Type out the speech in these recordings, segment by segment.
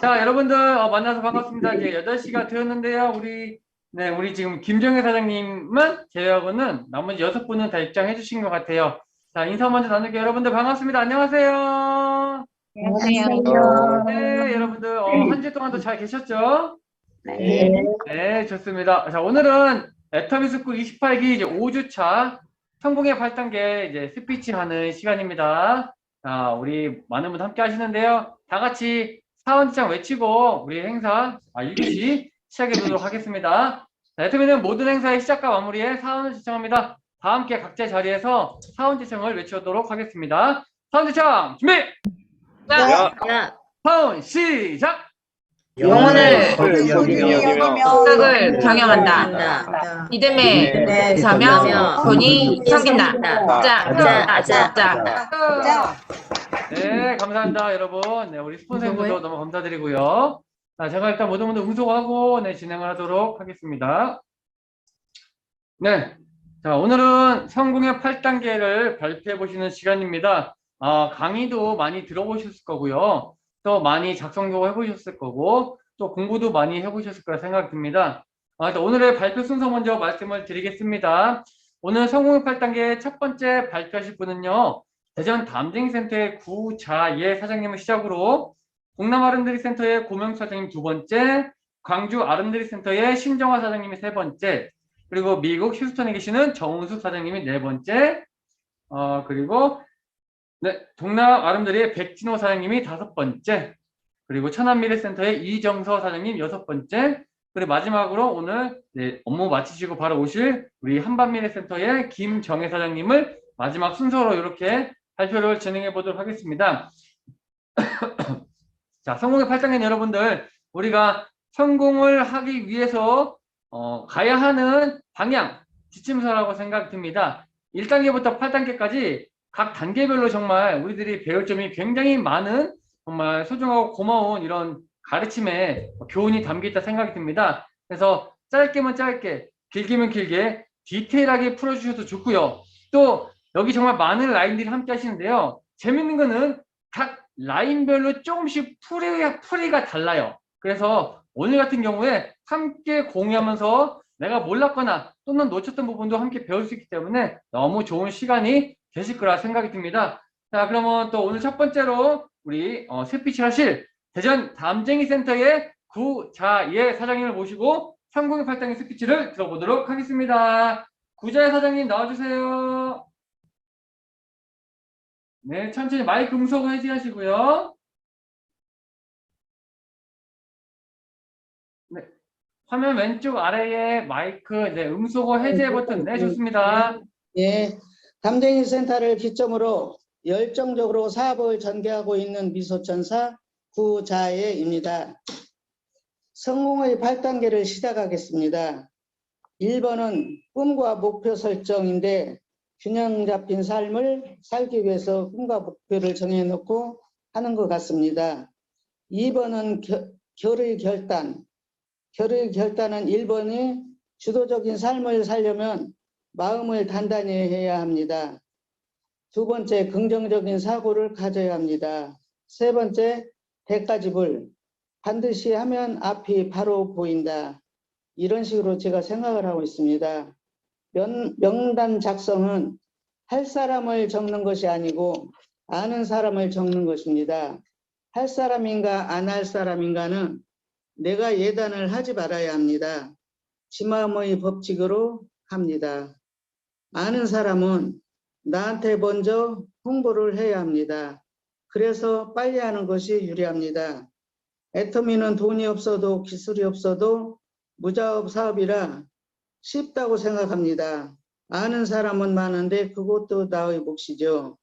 자, 여러분들 만나서 반갑습니다. 이제 8시가 되었는데요. 우리 지금 김정혜 사장님만 제외하고는 나머지 6분은 다 입장해 주신 것 같아요. 자, 인사 먼저 나눌게요. 여러분들 반갑습니다. 안녕하세요. 안녕하세요. 네, 여러분들 한 주 동안도 잘 계셨죠? 네. 네, 좋습니다. 자, 오늘은 애터미스쿨 28기 이제 5주차 성공의 8단계 이제 스피치 하는 시간입니다. 자, 우리 많은 분 함께 하시는데요. 다 같이 사원지창 외치고 우리 행사 1교시 시작해 보도록 하겠습니다. 자, 애터미는 모든 행사의 시작과 마무리에 사원을 지청합니다. 다 함께 각자 자리에서 사원지청을 외치도록 하겠습니다. 사원지청 준비! 야, 사원 시작! 영혼을 여기며 생각을 경영한다. 믿음에 사며 돈이 섬긴다. 자. 네, 감사합니다, 여러분. 네, 우리 스폰서님들도 너무 감사드리고요. 자, 제가 일단 모두 응수하고 네, 진행을 하도록 하겠습니다. 네, 자, 오늘은 성공의 8단계를 발표해 보시는 시간입니다. 강의도 많이 들어보셨을 거고요. 또 많이 작성도 해보셨을 거고, 또 공부도 많이 해보셨을 거라 생각이 듭니다. 오늘의 발표 순서 먼저 말씀을 드리겠습니다. 오늘 성공의 8단계 첫 번째 발표하실 분은요, 대전 담쟁이센터의 구자예 사장님을 시작으로 동남 아름드리 센터의 고명 사장님 두 번째, 광주 아름드리 센터의 신정화 사장님이 세 번째, 그리고 미국 휴스턴에 계시는 정은숙 사장님이 네 번째, 그리고 네, 동남 아름드리의 백진호 사장님이 다섯 번째, 그리고 천안미래센터의 이정서 사장님 여섯 번째, 그리고 마지막으로 오늘 네, 업무 마치시고 바로 오실 우리 한반미래센터의 김정혜 사장님을 마지막 순서로 이렇게 발표를 진행해 보도록 하겠습니다. 자, 성공의 8단계 여러분들, 우리가 성공을 하기 위해서 가야 하는 방향, 지침서라고 생각이 듭니다. 1단계부터 8단계까지 각 단계별로 정말 우리들이 배울 점이 굉장히 많은 정말 소중하고 고마운 이런 가르침에 교훈이 담겨 있다 생각이 듭니다. 그래서 짧게면 짧게, 길게면 길게 디테일하게 풀어주셔도 좋고요. 또 여기 정말 많은 라인들이 함께 하시는데요. 재밌는 거는 각 라인별로 조금씩 풀이가 달라요. 그래서 오늘 같은 경우에 함께 공유하면서 내가 몰랐거나 또는 놓쳤던 부분도 함께 배울 수 있기 때문에 너무 좋은 시간이 되실 거라 생각이 듭니다. 자, 그러면 또 오늘 첫 번째로 우리 스피치를 하실 대전 담쟁이 센터의 구자예 사장님을 모시고 성공의 8단계 스피치를 들어보도록 하겠습니다. 구자예 사장님 나와주세요. 네, 천천히 마이크 음소거 해제하시고요. 네, 화면 왼쪽 아래에 마이크 네, 음소거 해제 버튼 네, 좋습니다. 예, 담쟁이 센터를 기점으로 열정적으로 사업을 전개하고 있는 미소천사 구자예입니다. 성공의 8단계를 시작하겠습니다. 1번은 꿈과 목표 설정인데 균형 잡힌 삶을 살기 위해서 꿈과 목표를 정해놓고 하는 것 같습니다. 2번은 결의 결단. 결의 결단은 1번이 주도적인 삶을 살려면 마음을 단단히 해야 합니다. 두 번째, 긍정적인 사고를 가져야 합니다. 세 번째, 대가집을 반드시 하면 앞이 바로 보인다. 이런 식으로 제가 생각을 하고 있습니다. 명단 작성은 할 사람을 적는 것이 아니고 아는 사람을 적는 것입니다. 할 사람인가 안 할 사람인가는 내가 예단을 하지 말아야 합니다. 지 마음의 법칙으로 합니다. 아는 사람은 나한테 먼저 홍보를 해야 합니다. 그래서 빨리 하는 것이 유리합니다. 애터미는 돈이 없어도 기술이 없어도 무자업 사업이라 쉽다고 생각합니다. 아는 사람은 많은데 그것도 나의 몫이죠.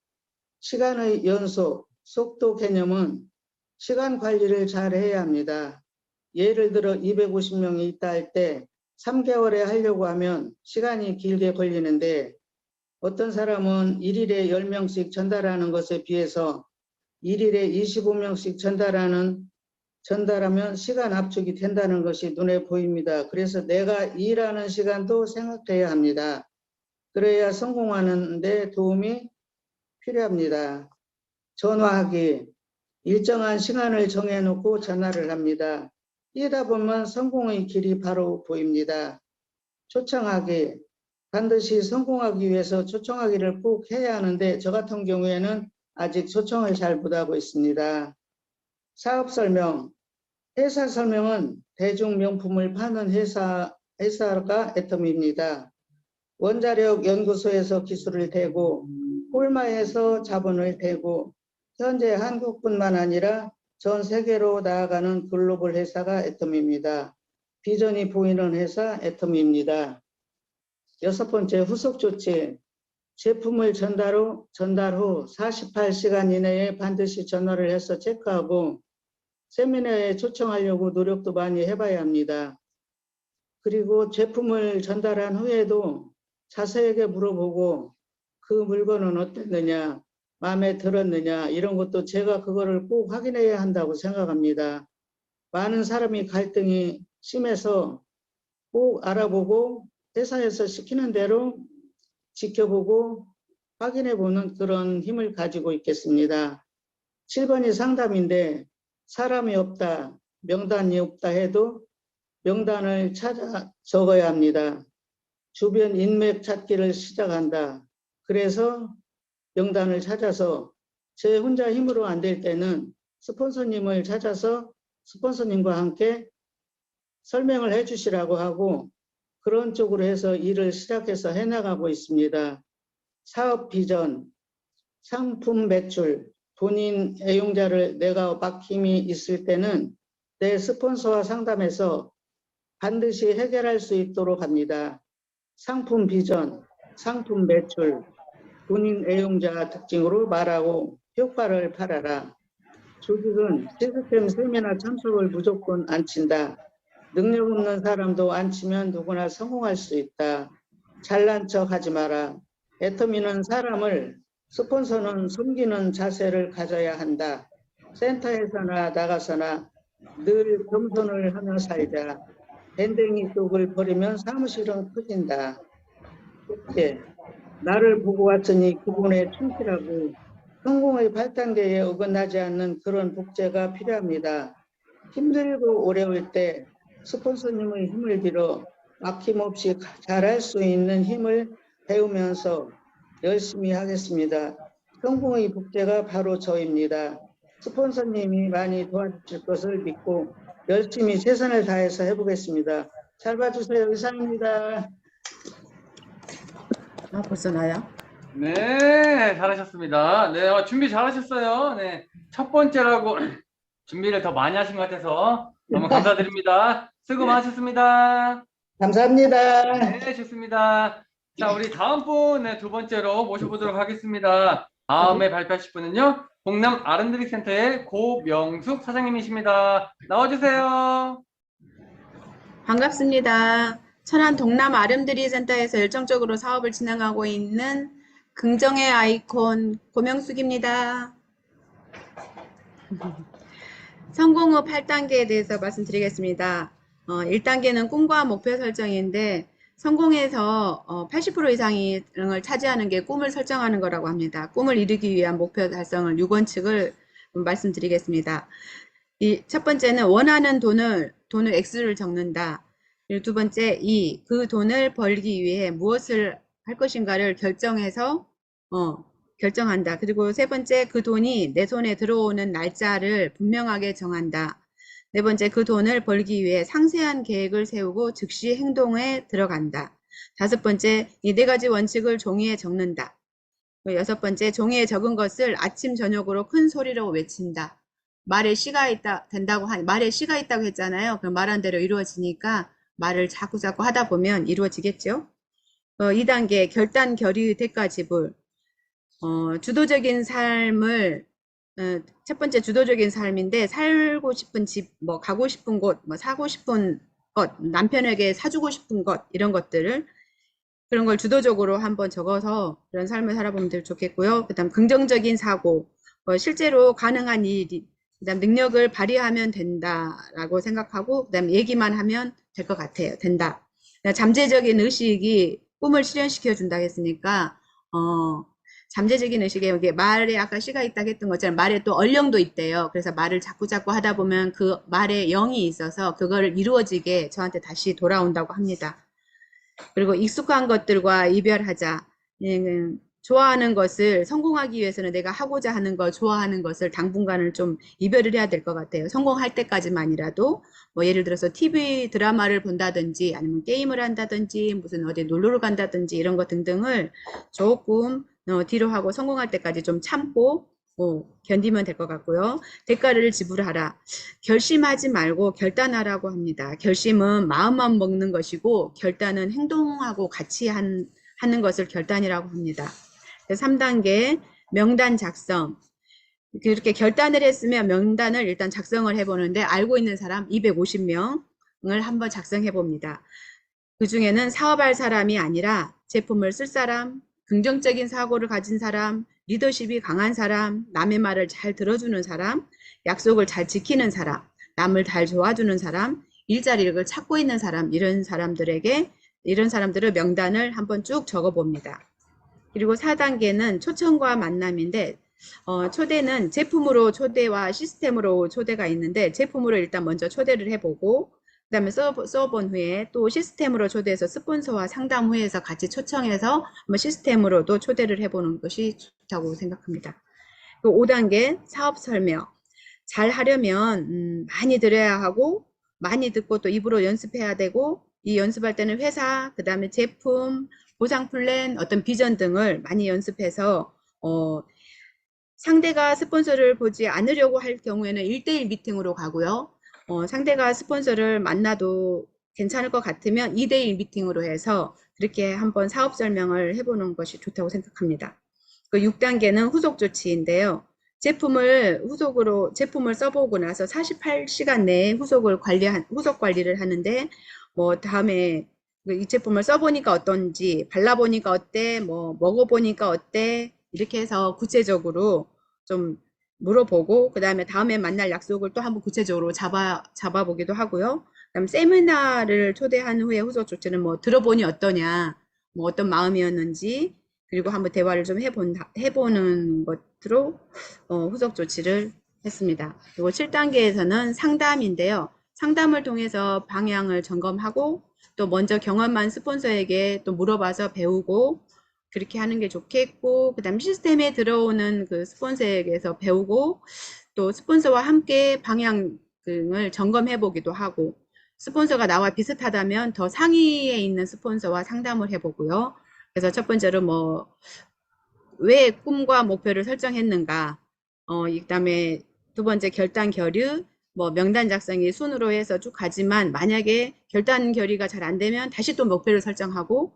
시간의 연속, 속도 개념은 시간 관리를 잘 해야 합니다. 예를 들어 250명이 있다 할 때 3개월에 하려고 하면 시간이 길게 걸리는데 어떤 사람은 1일에 10명씩 전달하는 것에 비해서 1일에 25명씩 전달하면 시간 압축이 된다는 것이 눈에 보입니다. 그래서 내가 일하는 시간도 생각해야 합니다. 그래야 성공하는 데 도움이 필요합니다. 전화하기, 일정한 시간을 정해놓고 전화를 합니다. 이다 보면 성공의 길이 바로 보입니다. 초청하기. 반드시 성공하기 위해서 초청하기를 꼭 해야 하는데 저 같은 경우에는 아직 초청을 잘 못하고 있습니다. 사업 설명. 회사 설명은 대중 명품을 파는 회사가 애텀입니다. 원자력 연구소에서 기술을 대고 폴마에서 자본을 대고 현재 한국뿐만 아니라 전 세계로 나아가는 글로벌 회사가 애텀입니다. 비전이 보이는 회사 애텀입니다. 6번째, 후속 조치. 제품을 전달 후 48시간 이내에 반드시 전화를 해서 체크하고 세미나에 초청하려고 노력도 많이 해봐야 합니다. 그리고 제품을 전달한 후에도 자세하게 물어보고 그 물건은 어땠느냐, 마음에 들었느냐, 이런 것도 제가 그거를 꼭 확인해야 한다고 생각합니다. 많은 사람이 갈등이 심해서 꼭 알아보고 회사에서 시키는 대로 지켜보고 확인해보는 그런 힘을 가지고 있겠습니다. 7번이 상담인데 사람이 없다, 명단이 없다 해도 명단을 찾아 적어야 합니다. 주변 인맥 찾기를 시작한다. 그래서 명단을 찾아서 제 혼자 힘으로 안 될 때는 스폰서님을 찾아서 스폰서님과 함께 설명을 해주시라고 하고 그런 쪽으로 해서 일을 시작해서 해나가고 있습니다. 사업 비전, 상품 매출, 본인 애용자를 내가 맡김이 있을 때는 내 스폰서와 상담해서 반드시 해결할 수 있도록 합니다. 상품 비전, 상품 매출, 본인 애용자 특징으로 말하고 효과를 팔아라. 조직은 시스템 세미나 참석을 무조건 안 친다. 능력 없는 사람도 안 치면 누구나 성공할 수 있다. 잘난 척 하지 마라. 애터미는 사람을, 스폰서는 섬기는 자세를 가져야 한다. 센터에서나 나가서나 늘 겸손을 하며 살자. 밴댕이 쪽을 버리면 사무실은 커진다. 첫째, 나를 보고 왔으니 기본에 충실하고 성공의 8단계에 어긋나지 않는 그런 복제가 필요합니다. 힘들고 어려울 때 스폰서님의 힘을 빌어 아낌없이 잘할 수 있는 힘을 배우면서 열심히 하겠습니다. 성공의 복제가 바로 저입니다. 스폰서님이 많이 도와주실 것을 믿고 열심히 최선을 다해서 해보겠습니다. 잘 봐주세요. 이상입니다. 아, 벌써 나야? 네, 잘하셨습니다. 네, 준비 잘하셨어요. 네, 첫 번째라고 준비를 더 많이 하신 것 같아서 너무 감사드립니다. 수고 많으셨습니다. 감사합니다. 네, 좋습니다. 자, 우리 다음 분, 네, 두 번째로 모셔보도록 하겠습니다. 다음에 발표하실 분은요, 동남 아름드리 센터의 고명숙 사장님이십니다. 나와주세요. 반갑습니다. 천안 동남 아름드리 센터에서 열정적으로 사업을 진행하고 있는 긍정의 아이콘 고명숙입니다. 성공 후 8단계에 대해서 말씀드리겠습니다. 1단계는 꿈과 목표 설정인데 성공해서 80% 이상을 차지하는 게 꿈을 설정하는 거라고 합니다. 꿈을 이루기 위한 목표 달성을 6원칙을 말씀드리겠습니다. 첫 번째는 원하는 돈을 X를 적는다. 그리고 두 번째, 그 돈을 벌기 위해 무엇을 할 것인가를 결정해서 결정한다. 그리고 세 번째, 그 돈이 내 손에 들어오는 날짜를 분명하게 정한다. 네 번째, 그 돈을 벌기 위해 상세한 계획을 세우고 즉시 행동에 들어간다. 다섯 번째, 이 네 가지 원칙을 종이에 적는다. 여섯 번째, 종이에 적은 것을 아침 저녁으로 큰 소리로 외친다. 말에 씨가 있다고 했잖아요. 그럼 말한 대로 이루어지니까 말을 자꾸 하다 보면 이루어지겠죠. 2단계 결단 결의 대가 지불. 주도적인 삶을 첫 번째 주도적인 삶인데 살고 싶은 집, 가고 싶은 곳, 사고 싶은 것, 남편에게 사주고 싶은 것 이런 것들을 그런 걸 주도적으로 한번 적어서 그런 삶을 살아보면 좋겠고요. 그다음 긍정적인 사고, 실제로 가능한 일이, 그다음 능력을 발휘하면 된다라고 생각하고, 그다음 얘기만 하면 될 것 같아요. 된다. 잠재적인 의식이 꿈을 실현시켜 준다 했으니까 잠재적인 의식에 여기 말에 아까 씨가 있다고 했던 것처럼 말에 또 얼령도 있대요. 그래서 말을 자꾸 하다 보면 그 말에 영이 있어서 그거를 이루어지게 저한테 다시 돌아온다고 합니다. 그리고 익숙한 것들과 이별하자. 좋아하는 것을 성공하기 위해서는 내가 하고자 하는 거, 좋아하는 것을 당분간은 좀 이별을 해야 될 것 같아요. 성공할 때까지만이라도 뭐 예를 들어서 TV 드라마를 본다든지 아니면 게임을 한다든지 무슨 어디 놀러를 간다든지 이런 거 등등을 조금 뒤로 하고 성공할 때까지 좀 참고 견디면 될 것 같고요. 대가를 지불하라. 결심하지 말고 결단하라고 합니다. 결심은 마음만 먹는 것이고 결단은 행동하고 같이 하는 것을 결단이라고 합니다. 3단계 명단 작성. 이렇게 결단을 했으면 명단을 일단 작성을 해보는데 알고 있는 사람 250명을 한번 작성해 봅니다. 그 중에는 사업할 사람이 아니라 제품을 쓸 사람, 긍정적인 사고를 가진 사람, 리더십이 강한 사람, 남의 말을 잘 들어주는 사람, 약속을 잘 지키는 사람, 남을 잘 도와주는 사람, 일자리를 찾고 있는 사람, 이런 사람들의 명단을 한번 쭉 적어봅니다. 그리고 4단계는 초청과 만남인데 초대는 제품으로 초대와 시스템으로 초대가 있는데 제품으로 일단 먼저 초대를 해보고 그 다음에 써본 후에 또 시스템으로 초대해서 스폰서와 상담 후에서 같이 초청해서 한번 시스템으로도 초대를 해보는 것이 좋다고 생각합니다. 5단계 사업 설명. 잘 하려면 많이 들어야 하고 많이 듣고 또 입으로 연습해야 되고 이 연습할 때는 회사, 그 다음에 제품, 보상 플랜, 어떤 비전 등을 많이 연습해서 상대가 스폰서를 보지 않으려고 할 경우에는 1대1 미팅으로 가고요. 상대가 스폰서를 만나도 괜찮을 것 같으면 2대1 미팅으로 해서 그렇게 한번 사업 설명을 해보는 것이 좋다고 생각합니다. 그 6단계는 후속 조치인데요. 제품을 써보고 나서 48시간 내에 후속 관리를 하는데 뭐 다음에 이 제품을 써보니까 어떤지, 발라보니까 어때, 뭐 먹어보니까 어때, 이렇게 해서 구체적으로 좀 물어보고 그 다음에 만날 약속을 또 한번 구체적으로 잡아보기도 하고요. 그다음 세미나를 초대한 후에 후속 조치는 뭐 들어보니 어떠냐, 뭐 어떤 마음이었는지, 그리고 한번 대화를 좀 해보는 것으로 후속 조치를 했습니다. 그리고 7단계에서는 상담인데요. 상담을 통해서 방향을 점검하고 또 먼저 경험한 스폰서에게 또 물어봐서 배우고 그렇게 하는 게 좋겠고 그 다음 시스템에 들어오는 그 스폰서에게서 배우고 또 스폰서와 함께 방향을 점검해 보기도 하고 스폰서가 나와 비슷하다면 더 상위에 있는 스폰서와 상담을 해보고요. 그래서 첫 번째로 뭐 왜 꿈과 목표를 설정했는가, 그 다음에 두 번째 결단 결의, 뭐 명단 작성이 순으로 해서 쭉 가지만 만약에 결단 결의가 잘 안 되면 다시 또 목표를 설정하고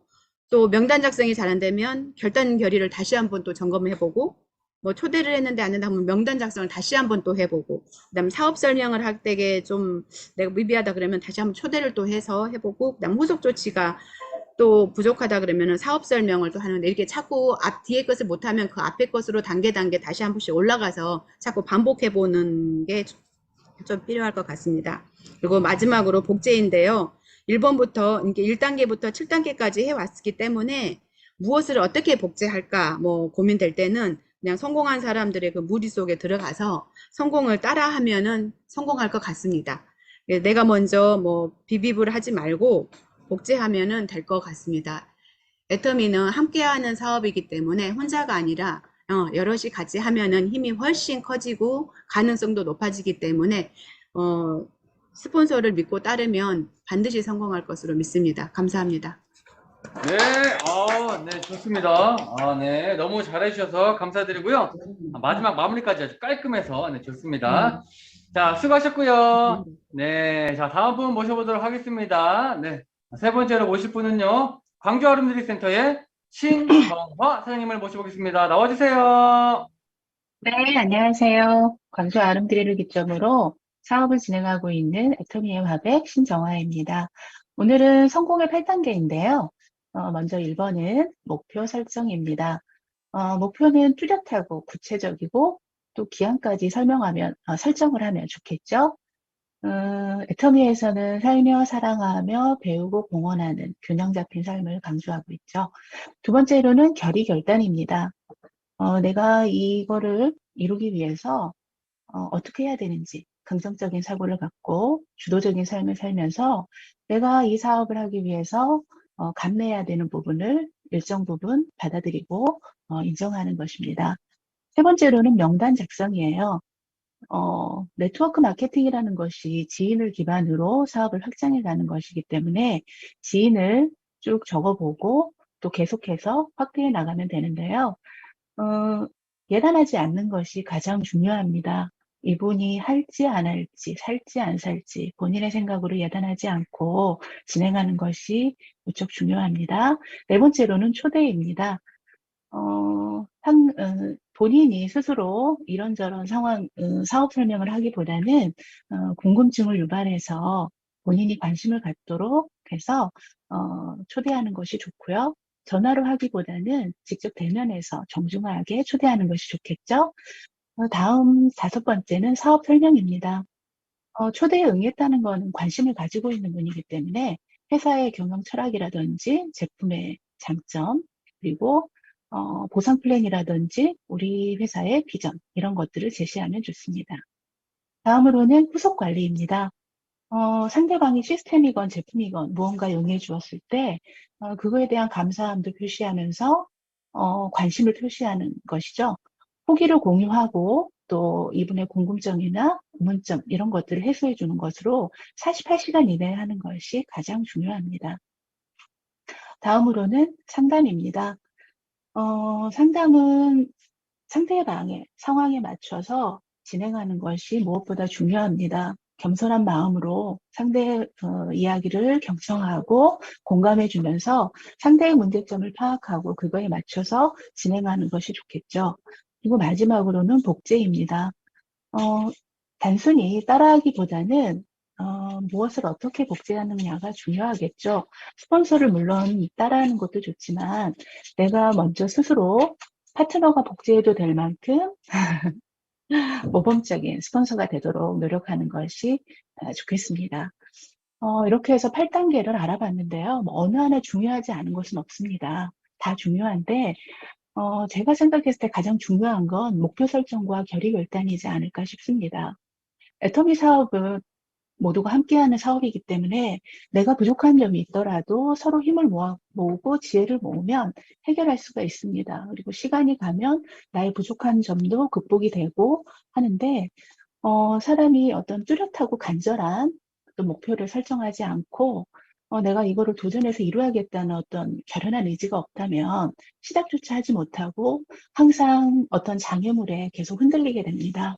또 명단 작성이 잘 안 되면 결단 결의를 다시 한번 또 점검해보고 뭐 초대를 했는데 안 된다 하면 명단 작성을 다시 한번 또 해보고 그다음 사업 설명을 할 때에 좀 내가 미비하다 그러면 다시 한번 초대를 또 해서 해보고 그다음 후속 조치가 또 부족하다 그러면은 사업 설명을 또 하는데 이렇게 자꾸 뒤에 것을 못하면 그 앞에 것으로 단계 다시 한 번씩 올라가서 자꾸 반복해보는 게 좀 필요할 것 같습니다. 그리고 마지막으로 복제인데요. 1번부터 이렇게 1단계부터 7단계까지 해왔기 때문에 무엇을 어떻게 복제할까 뭐 고민될 때는 그냥 성공한 사람들의 그 무리 속에 들어가서 성공을 따라하면은 성공할 것 같습니다. 내가 먼저 뭐 비비브를 하지 말고 복제하면은 될 것 같습니다. 애터미는 함께하는 사업이기 때문에 혼자가 아니라 여럿이 같이 하면은 힘이 훨씬 커지고 가능성도 높아지기 때문에 스폰서를 믿고 따르면 반드시 성공할 것으로 믿습니다. 감사합니다. 네, 네, 좋습니다. 네, 너무 잘해주셔서 감사드리고요. 마지막 마무리까지 아주 깔끔해서, 네, 좋습니다. 자, 수고하셨고요. 네, 자, 다음 분 모셔보도록 하겠습니다. 네, 세 번째로 모실 분은요, 광주 아름드리 센터의 신정화 사장님을 모셔보겠습니다. 나와주세요. 네, 안녕하세요. 광주 아름드리를 기점으로 사업을 진행하고 있는 애터미의 화백 신정화입니다. 오늘은 성공의 8단계인데요. 먼저 1번은 목표 설정입니다. 목표는 뚜렷하고 구체적이고 또 기한까지 설정을 하면 좋겠죠. 애터미에서는 살며 사랑하며 배우고 공헌하는 균형 잡힌 삶을 강조하고 있죠. 두 번째로는 결의결단입니다. 내가 이거를 이루기 위해서 어떻게 해야 되는지 긍정적인 사고를 갖고 주도적인 삶을 살면서 내가 이 사업을 하기 위해서 감내해야 되는 부분을 일정 부분 받아들이고 인정하는 것입니다. 세 번째로는 명단 작성이에요. 네트워크 마케팅이라는 것이 지인을 기반으로 사업을 확장해 가는 것이기 때문에 지인을 쭉 적어보고 또 계속해서 확대해 나가면 되는데요. 예단하지 않는 것이 가장 중요합니다. 이분이 할지 안 할지, 살지 안 살지 본인의 생각으로 예단하지 않고 진행하는 것이 무척 중요합니다. 네 번째로는 초대입니다. 본인이 스스로 이런저런 상황, 사업 설명을 하기보다는 궁금증을 유발해서 본인이 관심을 갖도록 해서 초대하는 것이 좋고요. 전화로 하기보다는 직접 대면해서 정중하게 초대하는 것이 좋겠죠. 다음 5번째는 사업 설명입니다. 초대에 응했다는 것은 관심을 가지고 있는 분이기 때문에 회사의 경영 철학이라든지 제품의 장점, 그리고 보상 플랜이라든지 우리 회사의 비전 이런 것들을 제시하면 좋습니다. 다음으로는 후속 관리입니다. 상대방이 시스템이건 제품이건 무언가 용해 주었을 때 그거에 대한 감사함도 표시하면서 관심을 표시하는 것이죠. 후기를 공유하고 또 이분의 궁금증이나 의문점 이런 것들을 해소해 주는 것으로 48시간 이내에 하는 것이 가장 중요합니다. 다음으로는 상담입니다. 상담은 상대방의 상황에 맞춰서 진행하는 것이 무엇보다 중요합니다. 겸손한 마음으로 상대의 이야기를 경청하고 공감해 주면서 상대의 문제점을 파악하고 그거에 맞춰서 진행하는 것이 좋겠죠. 그리고 마지막으로는 복제입니다. 단순히 따라하기보다는 무엇을 어떻게 복제하느냐가 중요하겠죠. 스폰서를 물론 따라하는 것도 좋지만 내가 먼저 스스로 파트너가 복제해도 될 만큼 모범적인 스폰서가 되도록 노력하는 것이 좋겠습니다. 이렇게 해서 8단계를 알아봤는데요. 뭐 어느 하나 중요하지 않은 것은 없습니다. 다 중요한데 제가 생각했을 때 가장 중요한 건 목표 설정과 결의 결단이지 않을까 싶습니다. 애터미 사업은 모두가 함께하는 사업이기 때문에 내가 부족한 점이 있더라도 서로 힘을 모으고 지혜를 모으면 해결할 수가 있습니다. 그리고 시간이 가면 나의 부족한 점도 극복이 되고 하는데 사람이 어떤 뚜렷하고 간절한 어떤 목표를 설정하지 않고 내가 이거를 도전해서 이루어야겠다는 어떤 결연한 의지가 없다면 시작조차 하지 못하고 항상 어떤 장애물에 계속 흔들리게 됩니다.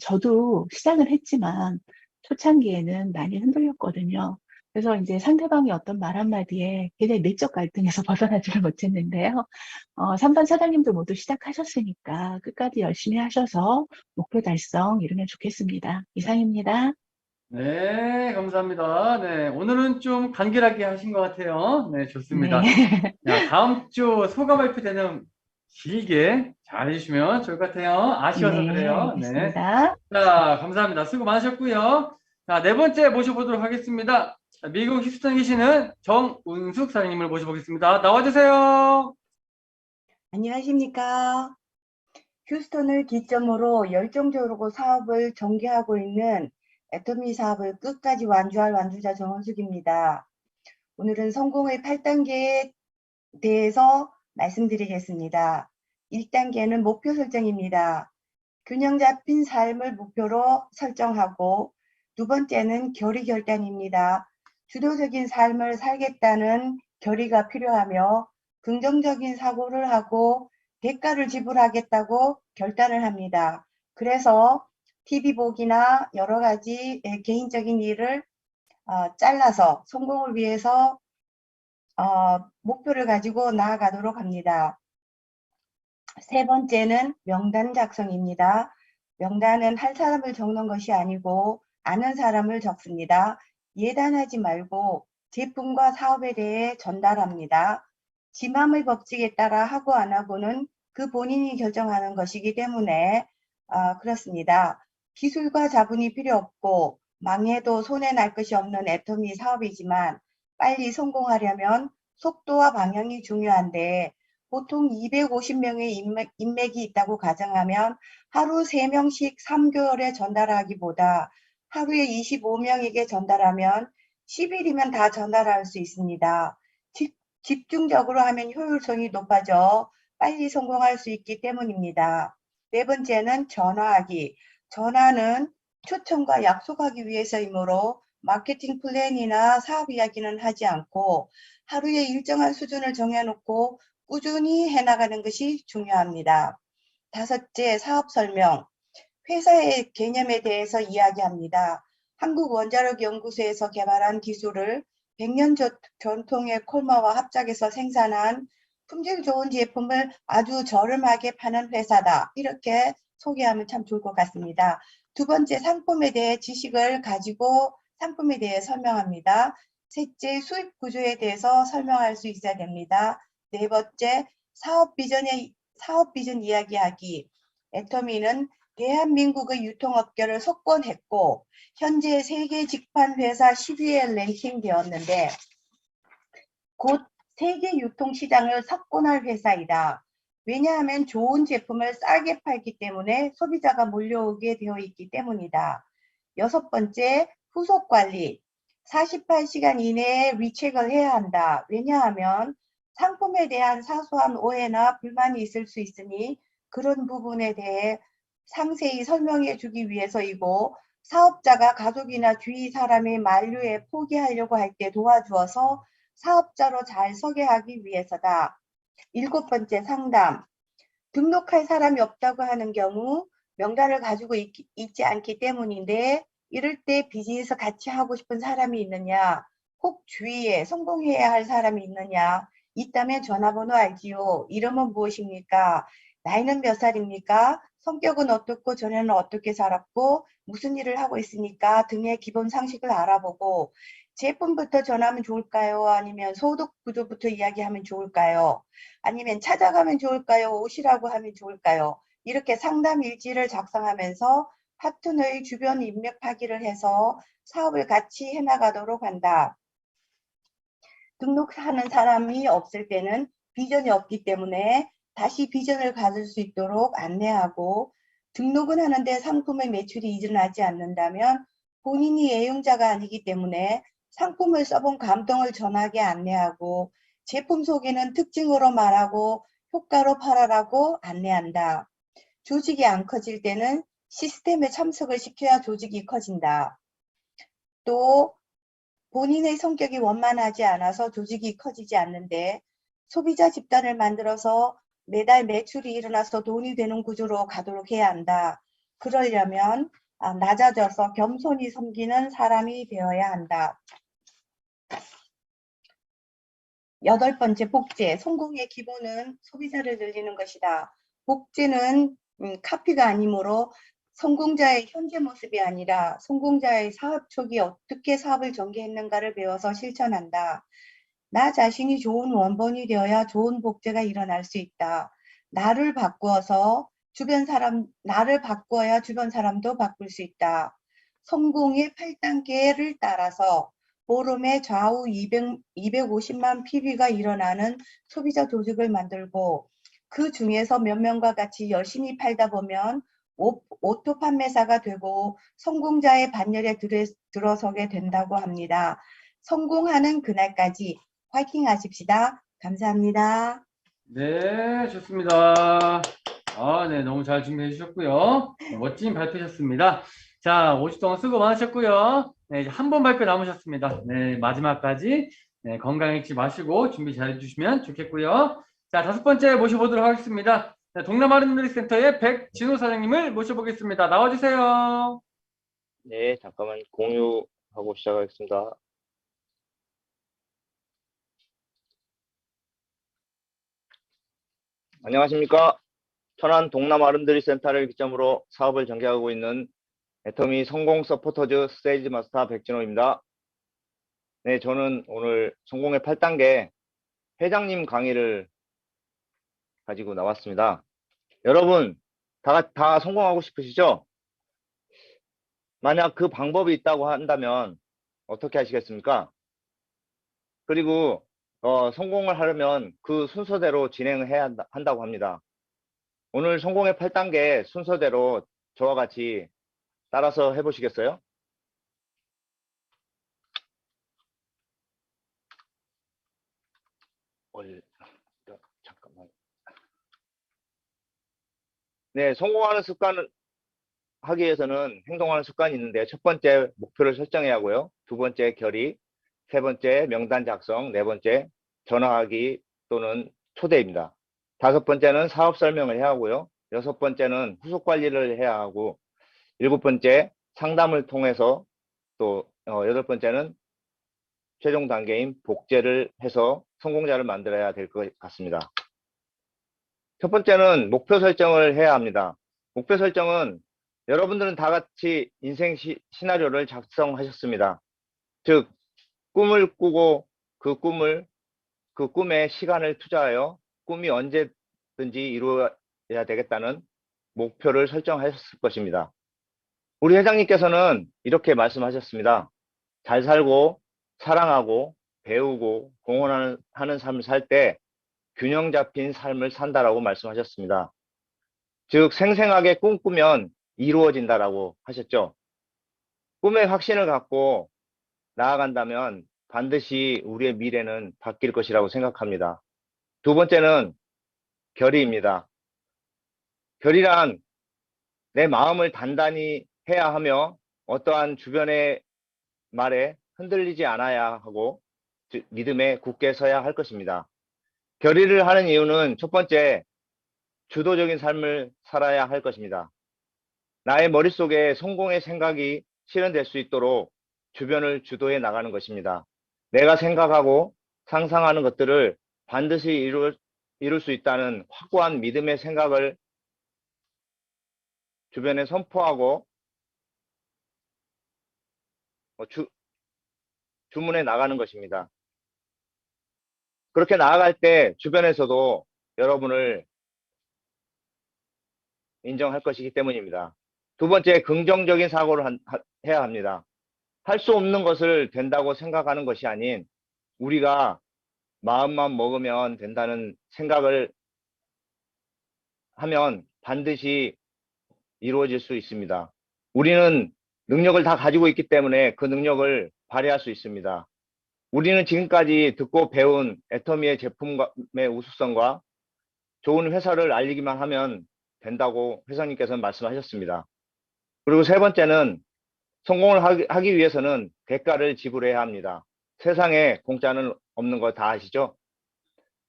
저도 시작을 했지만 초창기에는 많이 흔들렸거든요. 그래서 이제 상대방이 어떤 말 한마디에 굉장히 내적 갈등에서 벗어나지를 못했는데요. 3반 사장님도 모두 시작하셨으니까 끝까지 열심히 하셔서 목표 달성 이루면 좋겠습니다. 이상입니다. 네, 감사합니다. 네, 오늘은 좀 간결하게 하신 것 같아요. 네, 좋습니다. 네. 자, 다음 주 소감 발표 때는 길게 잘 해주시면 좋을 것 같아요. 아쉬워서 네, 그래요. 네. 알겠습니다. 자, 감사합니다. 수고 많으셨고요. 자, 네 번째 모셔보도록 하겠습니다. 자, 미국 휴스턴에 계시는 정운숙 사장님을 모셔보겠습니다. 나와주세요. 안녕하십니까. 휴스턴을 기점으로 열정적으로 사업을 전개하고 있는 애터미 사업을 끝까지 완주할 완주자 정원숙입니다. 오늘은 성공의 8단계에 대해서 말씀드리겠습니다. 1단계는 목표 설정입니다. 균형 잡힌 삶을 목표로 설정하고, 두 번째는 결의 결단입니다. 주도적인 삶을 살겠다는 결의가 필요하며 긍정적인 사고를 하고 대가를 지불하겠다고 결단을 합니다. 그래서 TV 보기나 여러 가지 개인적인 일을 잘라서 성공을 위해서 목표를 가지고 나아가도록 합니다. 세 번째는 명단 작성입니다. 명단은 한 사람을 적는 것이 아니고 아는 사람을 적습니다. 예단하지 말고 제품과 사업에 대해 전달합니다. 지 맘의 법칙에 따라 하고 안 하고는 그 본인이 결정하는 것이기 때문에 그렇습니다. 기술과 자본이 필요 없고 망해도 손해 날 것이 없는 애터미 사업이지만 빨리 성공하려면 속도와 방향이 중요한데 보통 250명의 인맥이 있다고 가정하면 하루 3명씩 3개월에 전달하기보다 하루에 25명에게 전달하면 10일이면 다 전달할 수 있습니다. 집중적으로 하면 효율성이 높아져 빨리 성공할 수 있기 때문입니다. 네 번째는 전화하기. 전화는 초청과 약속하기 위해서이므로 마케팅 플랜이나 사업 이야기는 하지 않고 하루에 일정한 수준을 정해놓고 꾸준히 해나가는 것이 중요합니다. 다섯째, 사업 설명. 회사의 개념에 대해서 이야기합니다. 한국원자력연구소에서 개발한 기술을 100년 전통의 콜마와 합작해서 생산한 품질 좋은 제품을 아주 저렴하게 파는 회사다. 이렇게 소개하면 참 좋을 것 같습니다. 두 번째, 상품에 대해 지식을 가지고 상품에 대해 설명합니다. 셋째, 수입 구조에 대해서 설명할 수 있어야 됩니다. 네 번째, 사업 비전 이야기하기. 애터미는 대한민국의 유통업계를 석권했고 현재 세계 직판 회사 10위에 랭킹되었는데 곧 세계 유통시장을 석권할 회사이다. 왜냐하면 좋은 제품을 싸게 팔기 때문에 소비자가 몰려오게 되어 있기 때문이다. 여섯 번째, 후속 관리. 48시간 이내에 리체크를 해야 한다. 왜냐하면 상품에 대한 사소한 오해나 불만이 있을 수 있으니 그런 부분에 대해 상세히 설명해 주기 위해서이고 사업자가 가족이나 주위 사람의 만류에 포기하려고 할 때 도와주어서 사업자로 잘 서게 하기 위해서다. 일곱 번째, 상담. 등록할 사람이 없다고 하는 경우 명단을 가지고 있지 않기 때문인데 이럴 때 비즈니스 같이 하고 싶은 사람이 있느냐, 혹 주위에 성공해야 할 사람이 있느냐, 있다면 전화번호 알지요? 이름은 무엇입니까? 나이는 몇 살입니까? 성격은 어떻고 전에는 어떻게 살았고 무슨 일을 하고 있으니까 등의 기본 상식을 알아보고 제품부터 전하면 좋을까요? 아니면 소득 구조부터 이야기하면 좋을까요? 아니면 찾아가면 좋을까요? 오시라고 하면 좋을까요? 이렇게 상담 일지를 작성하면서 파트너의 주변 인맥 파기를 해서 사업을 같이 해나가도록 한다. 등록하는 사람이 없을 때는 비전이 없기 때문에 다시 비전을 가질 수 있도록 안내하고 등록은 하는데 상품의 매출이 일어나지 않는다면 본인이 애용자가 아니기 때문에 상품을 써본 감동을 전하게 안내하고 제품 소개는 특징으로 말하고 효과로 팔아라고 안내한다. 조직이 안 커질 때는 시스템에 참석을 시켜야 조직이 커진다. 또 본인의 성격이 원만하지 않아서 조직이 커지지 않는데 소비자 집단을 만들어서 매달 매출이 일어나서 돈이 되는 구조로 가도록 해야 한다. 그러려면 낮아져서 겸손히 섬기는 사람이 되어야 한다. 여덟 번째, 복제. 성공의 기본은 소비자를 늘리는 것이다. 복제는 카피가 아니므로 성공자의 현재 모습이 아니라 성공자의 사업 초기 어떻게 사업을 전개했는가를 배워서 실천한다. 나 자신이 좋은 원본이 되어야 좋은 복제가 일어날 수 있다. 나를 바꾸어야 주변 사람도 바꿀 수 있다. 성공의 8단계를 따라서 보름에 좌우 250만 PB가 일어나는 소비자 조직을 만들고 그 중에서 몇 명과 같이 열심히 팔다 보면 오토 판매사가 되고 성공자의 반열에 들어서게 된다고 합니다. 성공하는 그날까지 화이팅 하십시다. 감사합니다. 네, 좋습니다. 네, 너무 잘 준비해 주셨고요. 멋진 발표셨습니다. 자, 50 동안 수고 많으셨고요. 네, 이제 한 번 발표 남으셨습니다. 네, 마지막까지 네, 건강 잊지 마시고 준비 잘 해주시면 좋겠고요. 자, 다섯 번째 모셔보도록 하겠습니다. 네, 동남아름드리센터의 백진호 사장님을 모셔보겠습니다. 나와주세요. 네, 잠깐만 공유하고 시작하겠습니다. 안녕하십니까. 천안 동남아름드리센터를 기점으로 사업을 전개하고 있는 애터미 성공 서포터즈 세일즈 마스터 백진호입니다. 네, 저는 오늘 성공의 8단계 회장님 강의를 가지고 나왔습니다. 여러분, 다 성공하고 싶으시죠? 만약 그 방법이 있다고 한다면 어떻게 하시겠습니까? 그리고 성공을 하려면 그 순서대로 진행해야 한다고 합니다. 오늘 성공의 8단계 순서대로 저와 같이 따라서 해보시겠어요? 잠깐만. 네, 성공하는 습관을 하기 위해서는 행동하는 습관이 있는데, 첫 번째 목표를 설정해야 하고요. 두 번째 결의, 세 번째 명단 작성, 네 번째 전화하기 또는 초대입니다. 다섯 번째는 사업 설명을 해야 하고요. 여섯 번째는 후속 관리를 해야 하고, 일곱 번째 상담을 통해서, 또 여덟 번째는 최종 단계인 복제를 해서 성공자를 만들어야 될 것 같습니다. 첫 번째는 목표 설정을 해야 합니다. 목표 설정은 여러분들은 다 같이 인생 시나리오를 작성하셨습니다. 즉, 꿈을 꾸고 그 꿈에 시간을 투자하여 꿈이 언제든지 이루어야 되겠다는 목표를 설정하셨을 것입니다. 우리 회장님께서는 이렇게 말씀하셨습니다. 잘 살고 사랑하고 배우고 공헌하는 삶을 살 때 균형 잡힌 삶을 산다라고 말씀하셨습니다. 즉, 생생하게 꿈꾸면 이루어진다라고 하셨죠. 꿈에 확신을 갖고 나아간다면 반드시 우리의 미래는 바뀔 것이라고 생각합니다. 두 번째는 결의입니다. 결의란 내 마음을 단단히 해야 하며 어떠한 주변의 말에 흔들리지 않아야 하고 믿음에 굳게 서야 할 것입니다. 결의를 하는 이유는 첫 번째, 주도적인 삶을 살아야 할 것입니다. 나의 머릿속에 성공의 생각이 실현될 수 있도록 주변을 주도해 나가는 것입니다. 내가 생각하고 상상하는 것들을 반드시 이룰 수 있다는 확고한 믿음의 생각을 주변에 선포하고 주문해 나가는 것입니다. 그렇게 나아갈 때 주변에서도 여러분을 인정할 것이기 때문입니다. 두 번째, 긍정적인 사고를 해야 합니다. 할 수 없는 것을 된다고 생각하는 것이 아닌 우리가 마음만 먹으면 된다는 생각을 하면 반드시 이루어질 수 있습니다. 우리는 능력을 다 가지고 있기 때문에 그 능력을 발휘할 수 있습니다. 우리는 지금까지 듣고 배운 애터미의 제품의 우수성과 좋은 회사를 알리기만 하면 된다고 회장님께서는 말씀하셨습니다. 그리고 세 번째는 성공을 하기 위해서는 대가를 지불해야 합니다. 세상에 공짜는 없는 거 다 아시죠?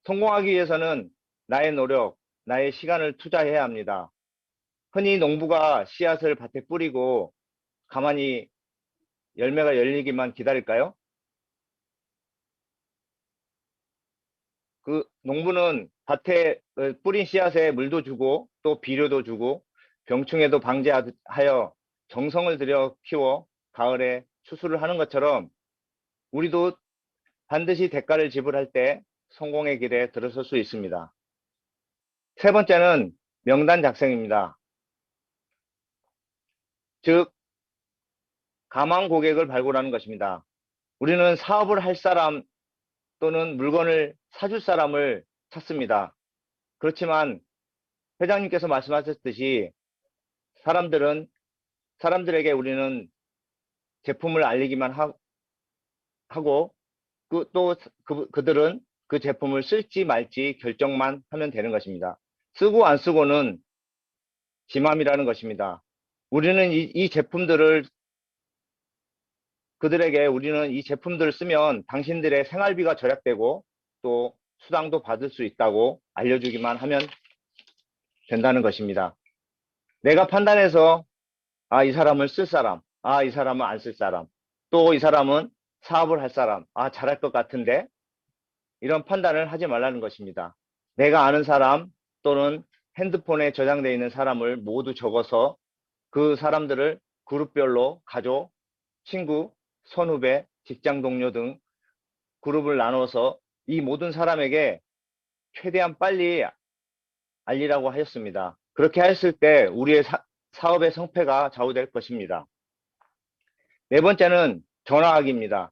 성공하기 위해서는 나의 노력, 나의 시간을 투자해야 합니다. 흔히 농부가 씨앗을 밭에 뿌리고 가만히 열매가 열리기만 기다릴까요? 그 농부는 밭에 뿌린 씨앗에 물도 주고 또 비료도 주고 병충해도 방제하여 정성을 들여 키워 가을에 추수를 하는 것처럼 우리도 반드시 대가를 지불할 때 성공의 길에 들어설 수 있습니다. 세 번째는 명단 작성입니다. 즉, 가망 고객을 발굴하는 것입니다. 우리는 사업을 할 사람 또는 물건을 사줄 사람을 찾습니다. 그렇지만 회장님께서 말씀하셨듯이 사람들에게 우리는 제품을 알리기만 하고 그들은 그 제품을 쓸지 말지 결정만 하면 되는 것입니다. 쓰고 안 쓰고는 지 맘이라는 것입니다. 우리는 우리는 이 제품들을 쓰면 당신들의 생활비가 절약되고 또 수당도 받을 수 있다고 알려주기만 하면 된다는 것입니다. 내가 판단해서 이 사람을 쓸 사람, 이 사람은 안 쓸 사람, 또 이 사람은 사업을 할 사람, 잘할 것 같은데 이런 판단을 하지 말라는 것입니다. 내가 아는 사람 또는 핸드폰에 저장되어 있는 사람을 모두 적어서 그 사람들을 그룹별로 가족, 친구, 선후배, 직장 동료 등 그룹을 나눠서 이 모든 사람에게 최대한 빨리 알리라고 하셨습니다. 그렇게 했을 때 우리의 사업의 성패가 좌우될 것입니다. 네 번째는 전화하기입니다.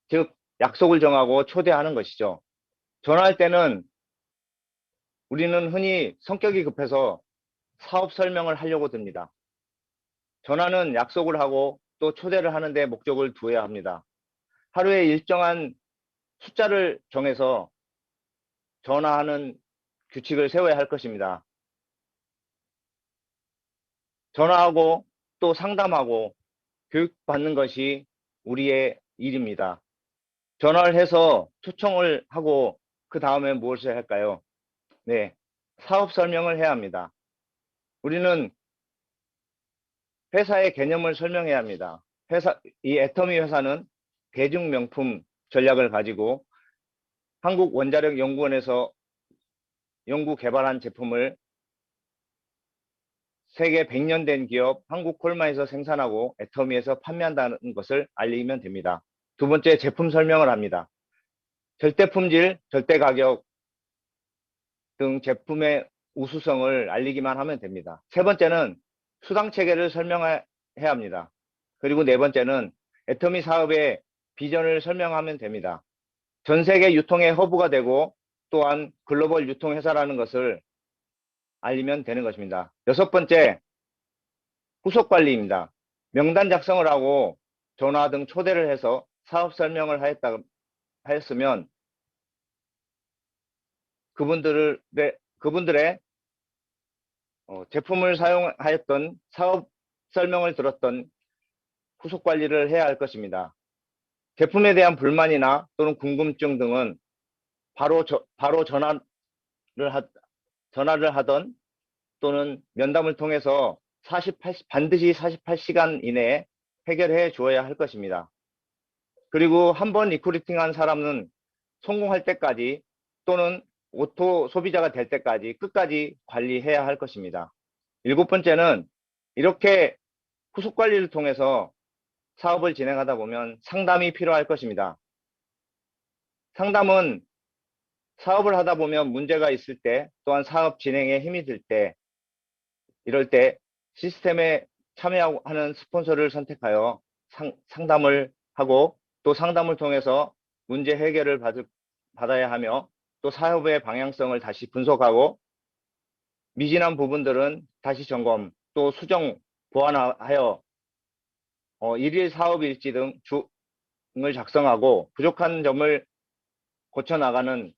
즉, 약속을 정하고 초대하는 것이죠. 전화할 때는 우리는 흔히 성격이 급해서 사업 설명을 하려고 듭니다. 전화는 약속을 하고 또 초대를 하는데 목적을 두어야 합니다. 하루에 일정한 숫자를 정해서 전화하는 규칙을 세워야 할 것입니다. 전화하고 또 상담하고 교육받는 것이 우리의 일입니다. 전화를 해서 초청을 하고 그 다음에 무엇을 할까요? 네, 사업 설명을 해야 합니다. 우리는 회사의 개념을 설명해야 합니다. 이 애터미 회사는 대중명품 전략을 가지고 한국 원자력 연구원에서 연구 개발한 제품을 세계 100년 된 기업 한국콜마에서 생산하고 애터미에서 판매한다는 것을 알리면 됩니다. 두 번째, 제품 설명을 합니다. 절대 품질, 절대 가격 등 제품의 우수성을 알리기만 하면 됩니다. 세 번째는 수당 체계를 설명해야 합니다. 그리고 네 번째는 애터미 사업의 비전을 설명하면 됩니다. 전 세계 유통의 허브가 되고 또한 글로벌 유통회사라는 것을 알리면 되는 것입니다. 여섯 번째, 후속 관리입니다. 명단 작성을 하고 전화 등 초대를 해서 사업 설명을 하였으면 그분들의 제품을 사용하였던 사업 설명을 들었던 후속 관리를 해야 할 것입니다. 제품에 대한 불만이나 또는 궁금증 등은 바로 전화를 하던 또는 면담을 통해서 반드시 48시간 이내에 해결해 주어야 할 것입니다. 그리고 한번 리크루팅한 사람은 성공할 때까지 또는 오토 소비자가 될 때까지 끝까지 관리해야 할 것입니다. 일곱 번째는 이렇게 후속 관리를 통해서 사업을 진행하다 보면 상담이 필요할 것입니다. 상담은 사업을 하다 보면 문제가 있을 때 또한 사업 진행에 힘이 들 때 이럴 때 시스템에 참여하는 스폰서를 선택하여 상담을 하고 또 상담을 통해서 문제 해결을 받아야 하며 또 사업의 방향성을 다시 분석하고 미진한 부분들은 다시 점검 또 수정 보완하여 일일 사업 일지 등을 작성하고 부족한 점을 고쳐나가는